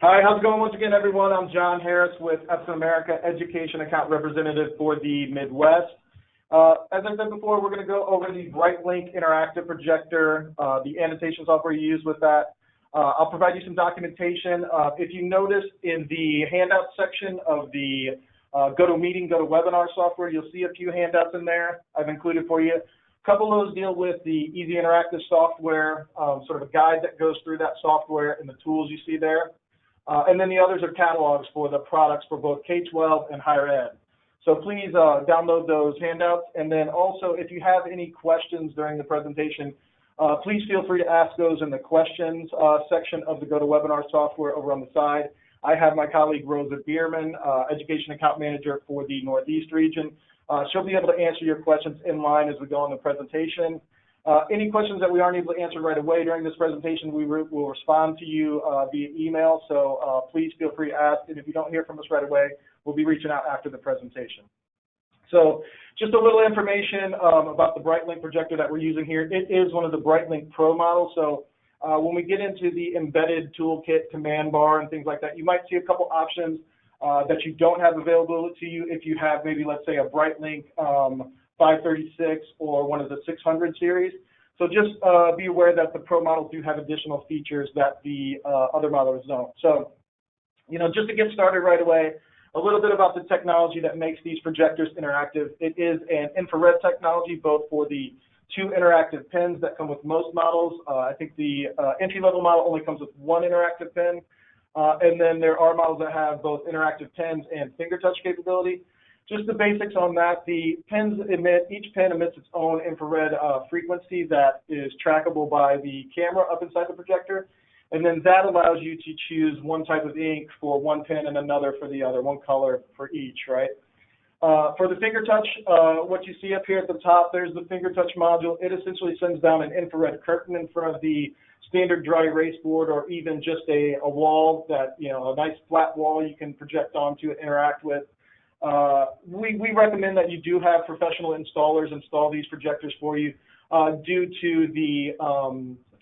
Hi, how's it going once again, everyone? I'm John Harris with Epson America, Education Account Representative for the Midwest. As I said before, we're going to go over the BrightLink interactive projector, the annotation software you use with that. I'll provide you some documentation. If you notice in the handout section of the GoToMeeting, GoToWebinar software, you'll see a few handouts in there I've included for you. A couple of those deal with the easy interactive software, sort of a guide that goes through that software and the tools you see there. And then the others are catalogs for the products for both K-12 and higher ed. So please download those handouts. And then also, if you have any questions during the presentation, please feel free to ask those in the questions section of the GoToWebinar software over on the side. I have my colleague Rosa Bierman, Education Account Manager for the Northeast region. She'll be able to answer your questions in line as we go on the presentation. Any questions that we aren't able to answer right away during this presentation, we will respond to you via email, so please feel free to ask, and if you don't hear from us right away, we'll be reaching out after the presentation. So just a little information about the BrightLink projector that we're using here. It is one of the BrightLink Pro models, so when we get into the embedded toolkit, command bar, and things like that, you might see a couple options that you don't have available to you if you have maybe, let's say, a BrightLink 536 or one of the 600 series. So just be aware that the Pro models do have additional features that the other models don't. So, just to get started right away, a little bit about the technology that makes these projectors interactive. It is an infrared technology, both for the two interactive pins that come with most models. I think the entry-level model only comes with one interactive pin. And then there are models that have both interactive pins and finger touch capability. Just the basics on that, the pins each pin emits its own infrared frequency that is trackable by the camera up inside the projector. And then that allows you to choose one type of ink for one pin and another for the other, one color for each, right? For the finger touch, what you see up here at the top, there's the finger touch module. It essentially sends down an infrared curtain in front of the standard dry erase board, or even just a wall that, a nice flat wall you can project onto and interact with. We recommend that you do have professional installers install these projectors for you due to the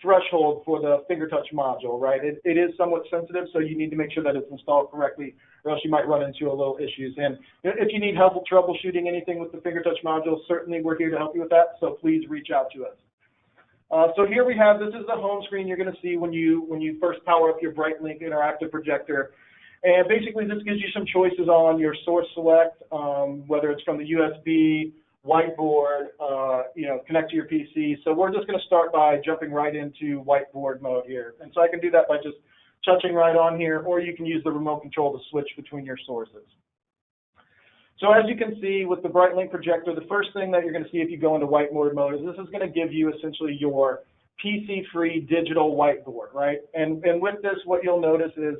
threshold for the finger touch module, right? It is somewhat sensitive, so you need to make sure that it's installed correctly, or else you might run into a little issues. And if you need help troubleshooting anything with the finger touch module, certainly we're here to help you with that, so please reach out to us. So here we have, this is the home screen you're going to see when you first power up your BrightLink interactive projector. And basically this gives you some choices on your source select, whether it's from the USB, whiteboard, connect to your PC. So we're just going to start by jumping right into whiteboard mode here. And so I can do that by just touching right on here, or you can use the remote control to switch between your sources. So as you can see with the BrightLink projector, the first thing that you're going to see if you go into whiteboard mode is this is going to give you essentially your PC-free digital whiteboard, right? And with this, what you'll notice is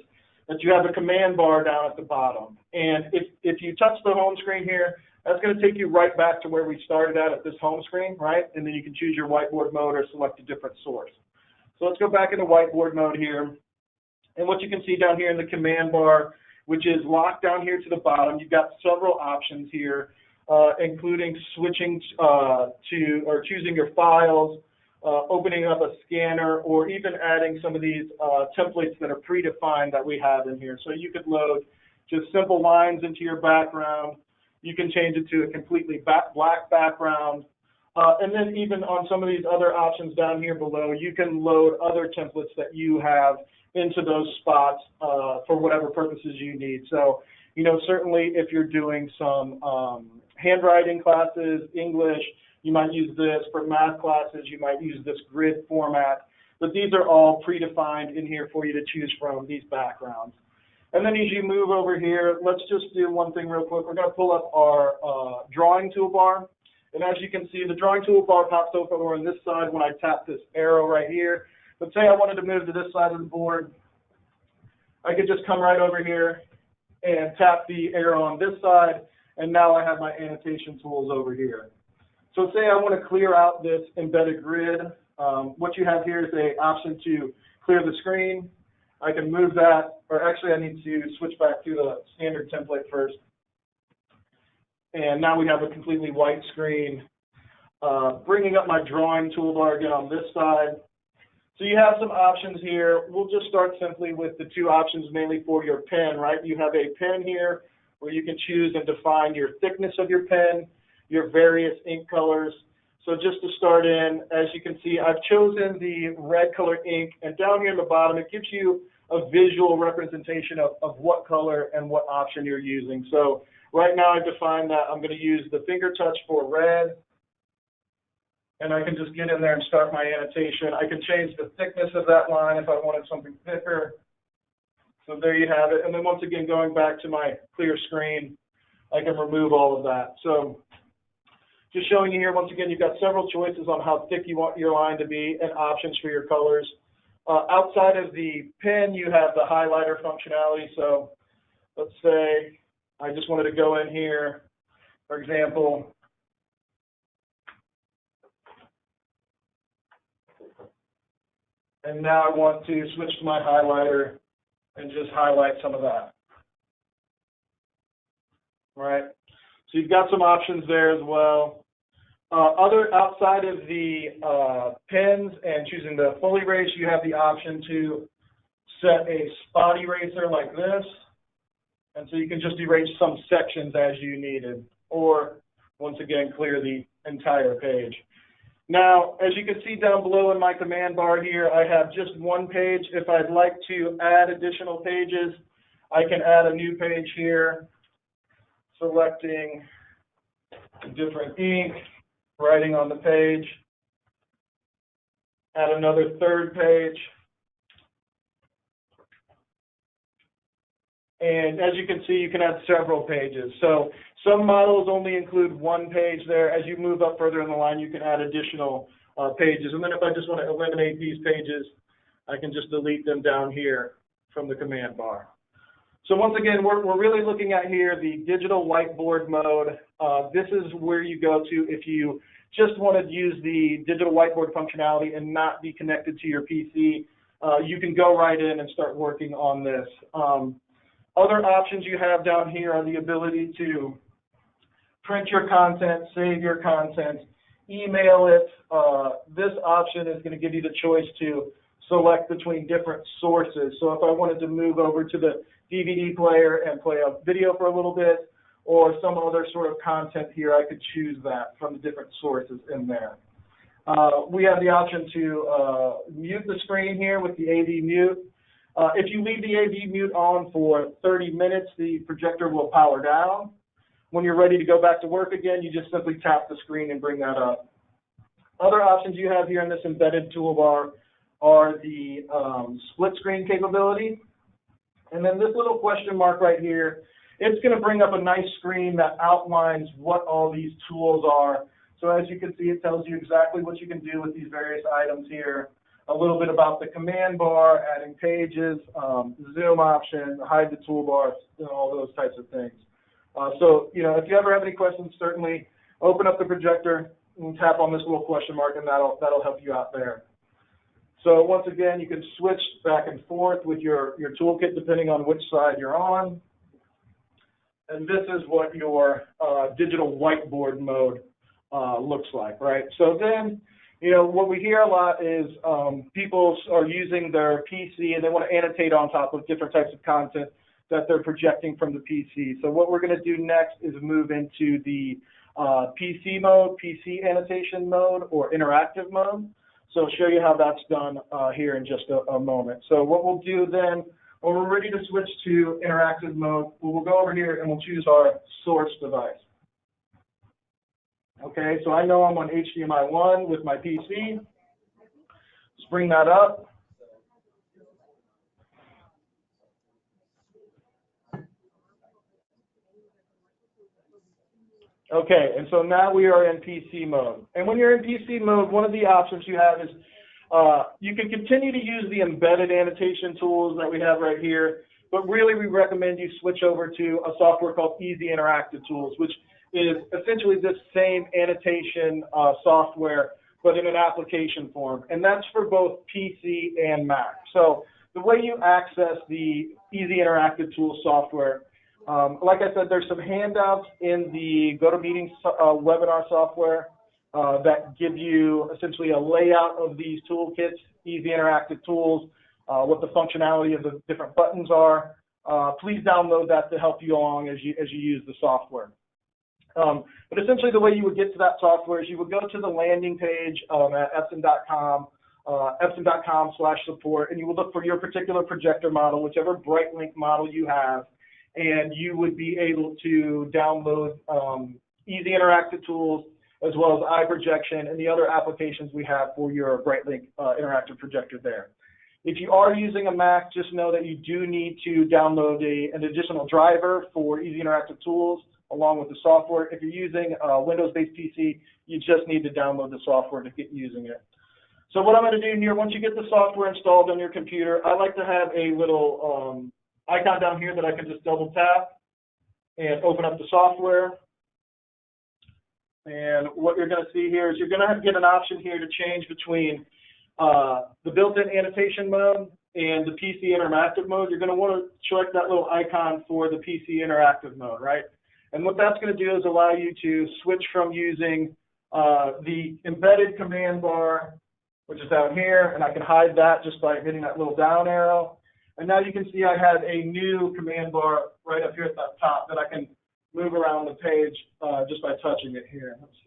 that you have a command bar down at the bottom. And if you touch the home screen here, that's going to take you right back to where we started at this home screen, right? And then you can choose your whiteboard mode or select a different source. So let's go back into whiteboard mode here. And what you can see down here in the command bar, which is locked down here to the bottom, you've got several options here, including switching choosing your files, opening up a scanner, or even adding some of these templates that are predefined that we have in here. So you could load just simple lines into your background. You can change it to a completely black background. And then even on some of these other options down here below, you can load other templates that you have into those spots for whatever purposes you need. So, certainly if you're doing some handwriting classes, English, you might use this. For math classes, you might use this grid format. But these are all predefined in here for you to choose from, these backgrounds. And then as you move over here, let's just do one thing real quick. We're going to pull up our drawing toolbar. And as you can see, the drawing toolbar pops open over on this side when I tap this arrow right here. Let's say I wanted to move to this side of the board. I could just come right over here and tap the arrow on this side, and now I have my annotation tools over here. So say I want to clear out this embedded grid. What you have here is an option to clear the screen. I can move that, or actually I need to switch back to the standard template first. And now we have a completely white screen. Bringing up my drawing toolbar again on this side. So you have some options here. We'll just start simply with the two options mainly for your pen, right? You have a pen here where you can choose and define your thickness of your pen, your various ink colors. So just to start in, as you can see, I've chosen the red color ink, and down here in the bottom, it gives you a visual representation of what color and what option you're using. So right now I've defined that I'm going to use the finger touch for red, and I can just get in there and start my annotation. I can change the thickness of that line if I wanted something thicker. So there you have it. And then once again, going back to my clear screen, I can remove all of that. So just showing you here, once again, you've got several choices on how thick you want your line to be and options for your colors. Outside of the pen, you have the highlighter functionality. So let's say I just wanted to go in here, for example, and now I want to switch to my highlighter and just highlight some of that. All right. So you've got some options there as well. Outside of the pens and choosing the full erase, you have the option to set a spot eraser like this. And so you can just erase some sections as you needed, or once again, clear the entire page. Now, as you can see down below in my command bar here, I have just one page. If I'd like to add additional pages, I can add a new page here, selecting a different ink, writing on the page, add another third page. And as you can see, you can add several pages. So some models only include one page there. As you move up further in the line, you can add additional pages. And then if I just want to eliminate these pages, I can just delete them down here from the command bar. So once again, we're really looking at here the digital whiteboard mode. This is where you go to if you just want to use the digital whiteboard functionality and not be connected to your PC. You can go right in and start working on this. Other options you have down here are the ability to print your content, save your content, email it. This option is going to give you the choice to select between different sources. So if I wanted to move over to the DVD player and play a video for a little bit, or some other sort of content here, I could choose that from the different sources in there. We have the option to mute the screen here with the AV mute. If you leave the AV mute on for 30 minutes, the projector will power down. When you're ready to go back to work again, you just simply tap the screen and bring that up. Other options you have here in this embedded toolbar are the split screen capability. And then this little question mark right here, it's going to bring up a nice screen that outlines what all these tools are. So as you can see, it tells you exactly what you can do with these various items here. A little bit about the command bar, adding pages, zoom option, hide the toolbar, and all those types of things. So, if you ever have any questions, certainly open up the projector and tap on this little question mark, and that'll help you out there. So once again, you can switch back and forth with your toolkit depending on which side you're on. And this is what your digital whiteboard mode looks like, right? So then, what we hear a lot is people are using their PC and they want to annotate on top of different types of content that they're projecting from the PC. So what we're going to do next is move into the PC mode, PC annotation mode, or interactive mode. So I'll show you how that's done here in just a moment. So what we'll do then, when we're ready to switch to interactive mode, we'll go over here and we'll choose our source device. Okay, so I know I'm on HDMI 1 with my PC. Let's bring that up. Okay, and so now we are in PC mode. And when you're in PC mode, one of the options you have is you can continue to use the embedded annotation tools that we have right here, but really we recommend you switch over to a software called Easy Interactive Tools, which is essentially this same annotation software, but in an application form. And that's for both PC and Mac. So the way you access the Easy Interactive Tools software, like I said, there's some handouts in the GoToMeeting webinar software that give you essentially a layout of these toolkits easy interactive tools, what the functionality of the different buttons are. Please download that to help you along as you use the software. But essentially the way you would get to that software is you would go to the landing page at Epson.com, Epson.com/support, and you would look for your particular projector model, whichever BrightLink model you have, and you would be able to download easy interactive tools as well as eye projection and the other applications we have for your BrightLink interactive projector there. If you are using a Mac, just know that you do need to download an additional driver for easy interactive tools along with the software. If you're using a Windows-based PC, you just need to download the software to get using it. So what I'm going to do here, once you get the software installed on your computer, I like to have a little icon down here that I can just double tap and open up the software. And what you're going to see here is you're going to get an option here to change between the built-in annotation mode and the PC interactive mode. You're going to want to select that little icon for the PC interactive mode, right? And what that's going to do is allow you to switch from using the embedded command bar, which is down here, and I can hide that just by hitting that little down arrow. And now you can see I have a new command bar right up here at the top that I can move around the page just by touching it here. Let's see.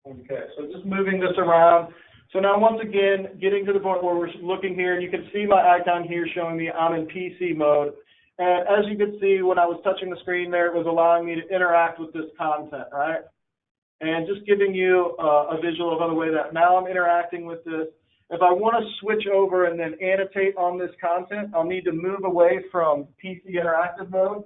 Okay, so just moving this around. So now once again, getting to the point where we're looking here, and you can see my icon here showing me I'm in PC mode. And as you can see, when I was touching the screen there, it was allowing me to interact with this content, right? And just giving you a visual of the way that now I'm interacting with this. If I want to switch over and then annotate on this content, I'll need to move away from PC interactive mode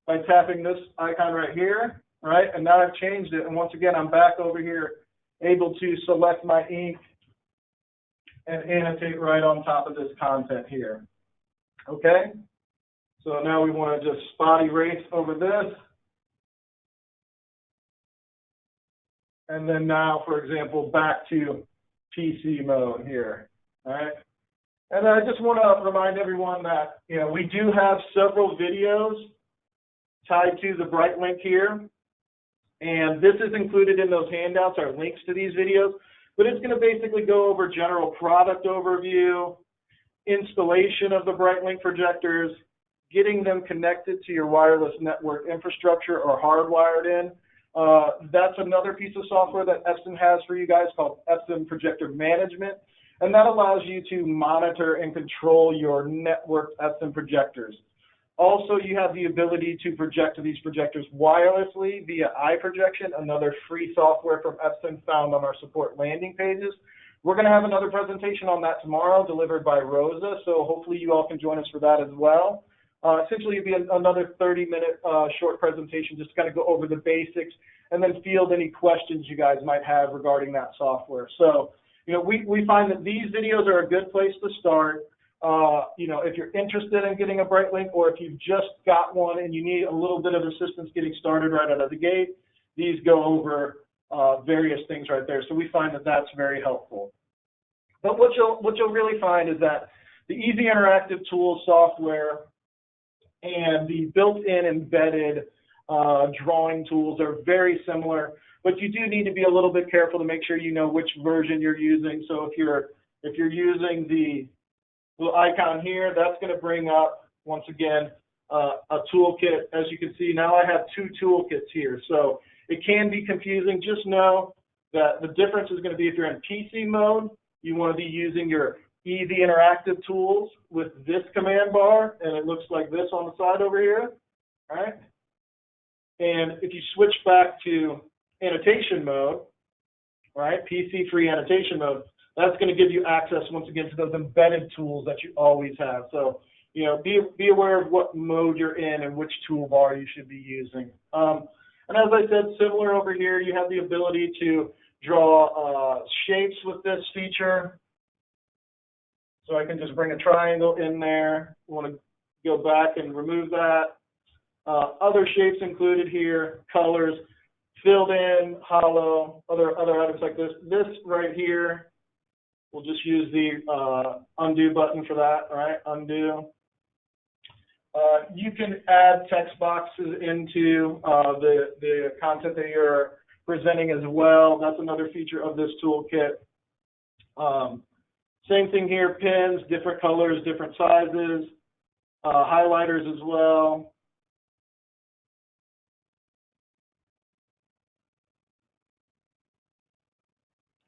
by tapping this icon right here. Right, and now I've changed it, and once again, I'm back over here, able to select my ink and annotate right on top of this content here. Okay, so now we want to just spot erase over this, and then now, for example, back to PC mode here. All right, and I just want to remind everyone that we do have several videos tied to the BrightLink here. And this is included in those handouts, our links to these videos, but it's going to basically go over general product overview, installation of the BrightLink projectors, getting them connected to your wireless network infrastructure or hardwired in. That's another piece of software that Epson has for you guys called Epson Projector Management, and that allows you to monitor and control your networked Epson projectors. Also, you have the ability to project to these projectors wirelessly via eye projection, another free software from Epson found on our support landing pages. We're going to have another presentation on that tomorrow delivered by Rosa, so hopefully you all can join us for that as well. Essentially, it'll be another 30-minute short presentation just to kind of go over the basics and then field any questions you guys might have regarding that software. So, we find that these videos are a good place to start. If you're interested in getting a BrightLink, or if you've just got one and you need a little bit of assistance getting started right out of the gate, these go over various things right there. So we find that that's very helpful. But what you'll really find is that the Easy Interactive Tools software and the built-in embedded drawing tools are very similar, but you do need to be a little bit careful to make sure you know which version you're using. So if you're using the little icon here, that's going to bring up, once again, a toolkit. As you can see, now I have two toolkits here. So it can be confusing. Just know that the difference is going to be if you're in PC mode, you want to be using your Easy Interactive Tools with this command bar, and it looks like this on the side over here, all right? And if you switch back to annotation mode, right, PC-free annotation mode, that's going to give you access, once again, to those embedded tools that you always have. So, be aware of what mode you're in and which toolbar you should be using. And as I said, similar over here, you have the ability to draw shapes with this feature. So I can just bring a triangle in there. I want to go back and remove that. Other shapes included here, colors, filled in, hollow, other items like this. This right here, we'll just use the undo button for that, right? Undo. You can add text boxes into the content that you're presenting as well. That's another feature of this toolkit. Same thing here, pens, different colors, different sizes, highlighters as well.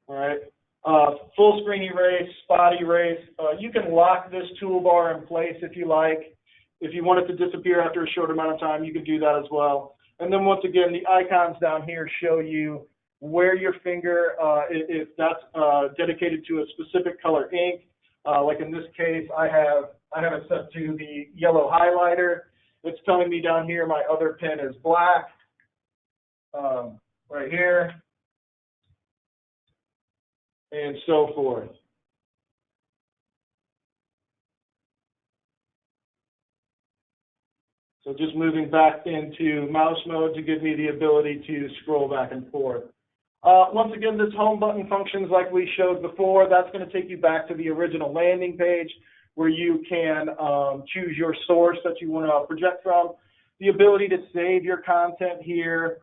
All right. Full screen erase, spot erase. You can lock this toolbar in place if you like. If you want it to disappear after a short amount of time, you can do that as well. And then once again, the icons down here show you where your finger, if that's dedicated to a specific color ink. Like in this case, I have it set to the yellow highlighter. It's telling me down here my other pen is black, right here, and so forth. So just moving back into mouse mode to give me the ability to scroll back and forth. Once again, this home button functions like we showed before. That's going to take you back to the original landing page where you can choose your source that you want to project from. The ability to save your content here.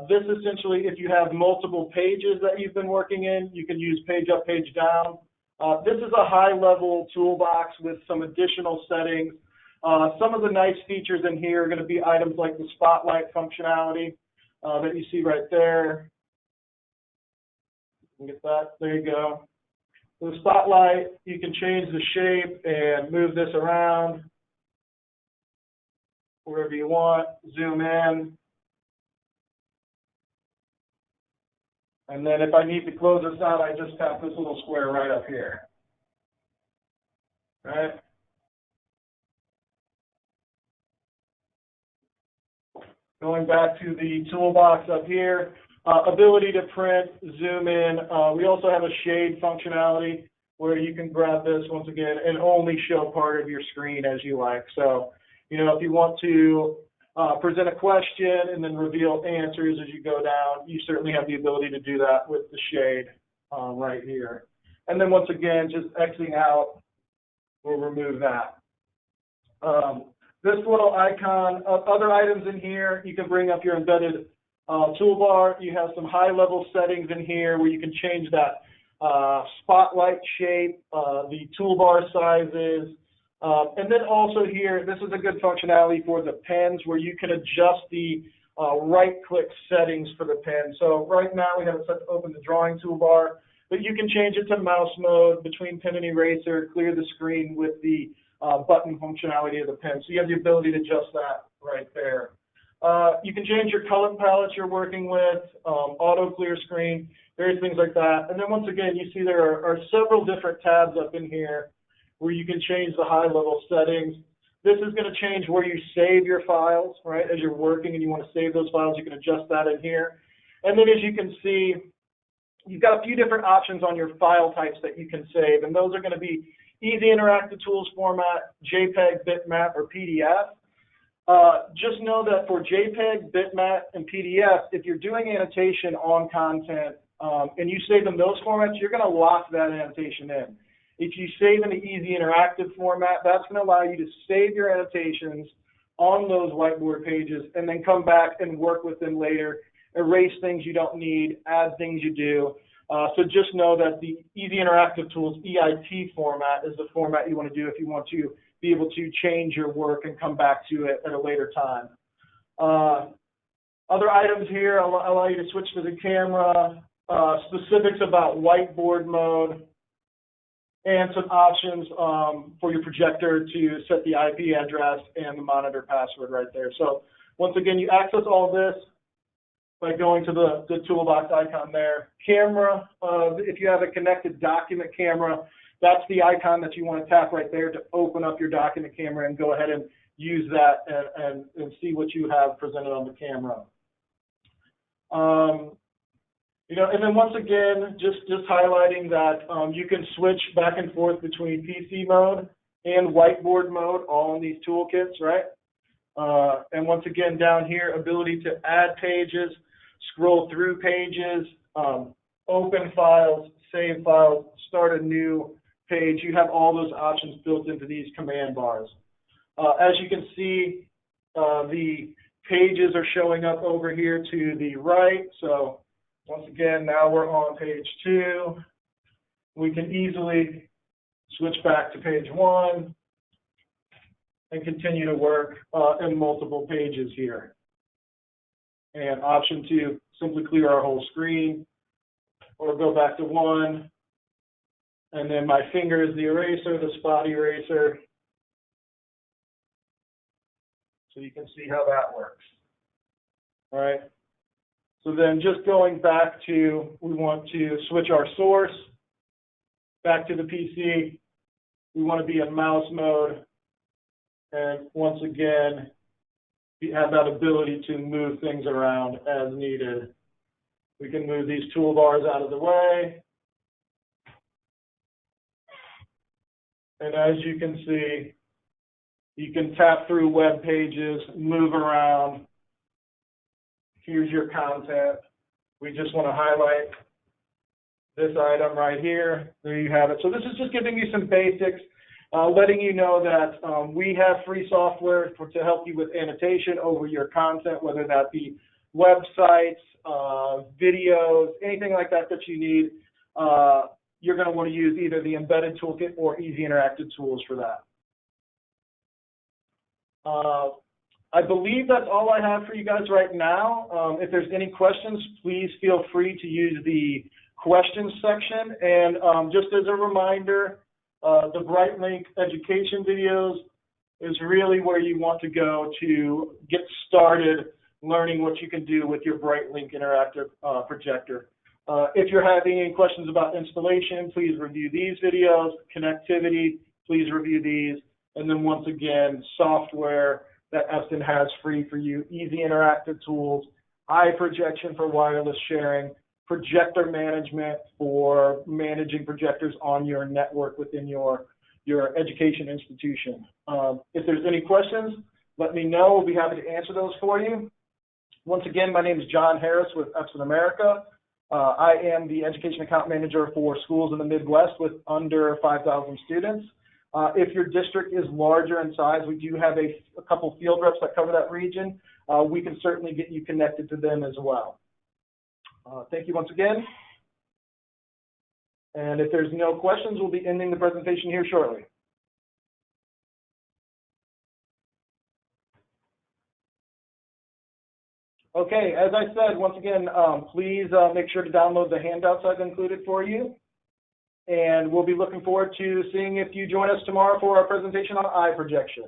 This essentially, if you have multiple pages that you've been working in, you can use page up, page down. This is a high-level toolbox with some additional settings. Some of the nice features in here are going to be items like the spotlight functionality that you see right there. You can get that. There you go. The spotlight, you can change the shape and move this around wherever you want. Zoom in. And then if I need to close this out, I just tap this little square right up here. Right? Going back to the toolbox up here, ability to print, zoom in. We also have a shade functionality where you can grab this once again and only show part of your screen as you like. So, you know, if you want to present a question and then reveal answers as you go down, you certainly have the ability to do that with the shade right here. And then once again, just Xing out will remove that. This little icon, other items in here, you can bring up your embedded toolbar. You have some high-level settings in here where you can change that spotlight shape, the toolbar sizes, and then also here, this is a good functionality for the pens where you can adjust the right-click settings for the pen. So right now we have it set to open the drawing toolbar, but you can change it to mouse mode, between pen and eraser, clear the screen with the button functionality of the pen. So you have the ability to adjust that right there. You can change your color palettes you're working with, auto clear screen, various things like that. And then once again, you see there are several different tabs up in here where you can change the high-level settings. This is going to change where you save your files, right? As you're working and you want to save those files, you can adjust that in here. And then as you can see, you've got a few different options on your file types that you can save, and those are going to be Easy Interactive Tools format, JPEG, bitmap, or PDF. Just know that for JPEG, bitmap, and PDF, if you're doing annotation on content and you save in those formats, you're going to lock that annotation in. If you save in the Easy Interactive format, that's going to allow you to save your annotations on those whiteboard pages and then come back and work with them later, erase things you don't need, add things you do. So just know that the Easy Interactive Tools EIT format is the format you want to do if you want to be able to change your work and come back to it at a later time. Other items here allow you to switch to the camera, specifics about whiteboard mode, and some options for your projector to set the IP address and the monitor password right there. So once again, you access all this by going to the toolbox icon there. Camera, if you have a connected document camera, that's the icon that you want to tap right there to open up your document camera and go ahead and use that and see what you have presented on the camera. You know, and then once again, just highlighting that you can switch back and forth between PC mode and whiteboard mode all in these toolkits, right? And once again, down here, ability to add pages, scroll through pages, open files, save files, start a new page. You have all those options built into these command bars. As you can see, the pages are showing up over here to the right. So once again, now we're on page 2. We can easily switch back to page 1 and continue to work in multiple pages here. And option 2, simply clear our whole screen, or go back to 1. And then my finger is the eraser, the spot eraser. So you can see how that works. All right. So then just going back to, we want to switch our source back to the PC. We want to be in mouse mode. And once again, we have that ability to move things around as needed. We can move these toolbars out of the way. And as you can see, you can tap through web pages, move around. Here's your content. We just want to highlight this item right here. There you have it. So this is just giving you some basics, letting you know that we have free software to help you with annotation over your content, whether that be websites, videos, anything like that that you need. You're going to want to use either the embedded toolkit or easy interactive tools for that. I believe that's all I have for you guys right now. If there's any questions, please feel free to use the questions section. And just as a reminder, the BrightLink education videos is really where you want to go to get started learning what you can do with your BrightLink interactive projector. If you're having any questions about installation, please review these videos. Connectivity, please review these. And then once again, software that Epson has free for you, easy interactive tools, eye projection for wireless sharing, projector management for managing projectors on your network within your education institution. If there's any questions, let me know. We'll be happy to answer those for you. Once again, my name is John Harris with Epson America. I am the Education Account Manager for schools in the Midwest with under 5,000 students. If your district is larger in size, we do have a couple field reps that cover that region. We can certainly get you connected to them as well. Thank you once again. And if there's no questions, we'll be ending the presentation here shortly. Okay, as I said, once again, please make sure to download the handouts I've included for you. And we'll be looking forward to seeing if you join us tomorrow for our presentation on eye projection.